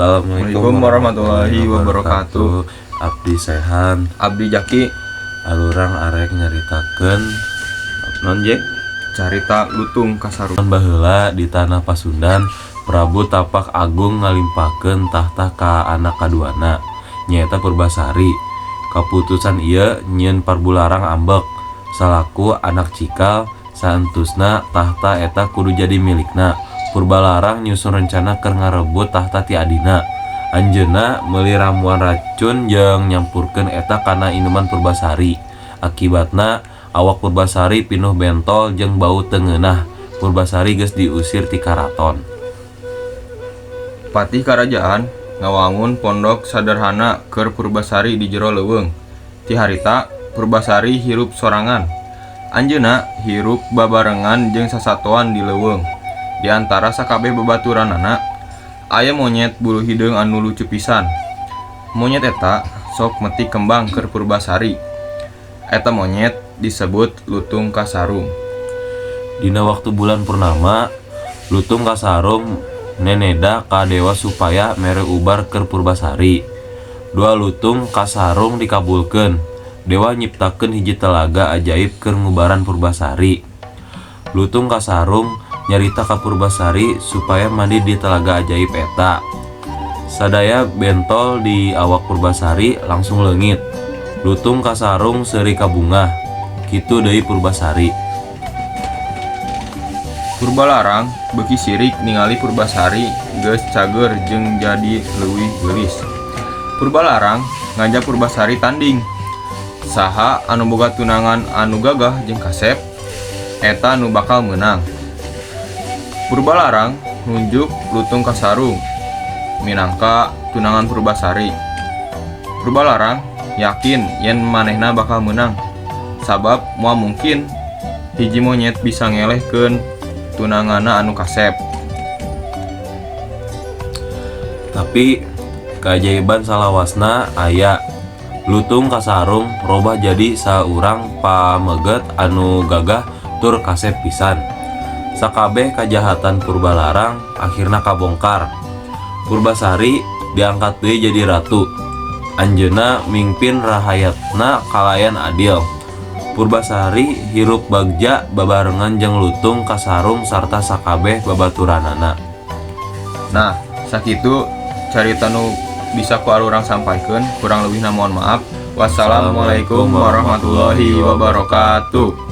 Assalamualaikum warahmatullahi wabarakatuh. Abdi Sehan, Abdi Jaki, alurang arek nyaritakeun non Jack carita lutung kasaru. baheula di tanah Pasundan, Prabu Tapak Agung ngalimpakeun tahta ka anak kaduana nyaeta Purbasari. Kaputusan ieu nyieun Parbularang ambek salaku anak cikal, saentusna tahta eta kudu jadi milikna. Purbalarang nyusun rencana keur ngarebut tahta ti adina. Anjeunna meuli ramuan racun jeung nyampurkeun eta kana inuman Purbasari. Akibatna awak Purbasari pinuh bentol jeung bau teu ngeunah. Purbasari geus diusir ti karaton. Patih karajaan ngawangun pondok saderhana keur Purbasari di jero leuweung. Ti harita Purbasari hirup sorangan. Anjeunna hirup babarengan jeung sasatoan di leuweung. Di antara sakabeh babaturanana aya monyet bulu hideung anu lucu pisan. Monyet eta sok metik kembang keur Purbasari. Eta monyet disebut lutung kasarung. Dina waktu bulan purnama, lutung kasarung neneda ka dewa supaya mere ubar keur Purbasari. Dua lutung kasarung dikabulkeun. Dewa nyiptakeun hiji telaga ajaib keur ngubaran Purbasari. Lutung kasarung nyarita ka Purbasari supaya mandi di telaga ajaib eta. Sadaya bentol di awak Purbasari langsung leungit. Lutung kasarung seuri kabungah. Kitu deui Purbasari. Purbalarang beuki sirik ningali Purbasari geus cager jeung jadi leuwih geulis. Purbalarang ngajak Purbasari tanding. Saha anu boga tunangan anu gagah jeung kasep, eta nu bakal meunang. Purbalarang nunjuk lutung kasarung minangka tunangan Purbasari. Purbalarang yakin yen manehna bakal menang, sabab moal mungkin hiji monyet bisa ngelehkeun tunanganna anu kasep. Tapi keajaiban salawasna aya. Lutung kasarung robah jadi saurang pameget anu gagah tur kasep pisan. Sakabeh kajahatan Purbalarang akhirna kabongkar. Purbasari diangkat deui jadi ratu. Anjeunna mingpin rahayatna kalayan adil. Purbasari hirup bagja babarengan jeung lutung kasarung sarta sakabeh babaturanana. Nah, sakitu carita nu bisa ku alurang sampaikeun, kurang leuwihna mohon maaf. Wassalamualaikum warahmatullahi wabarakatuh.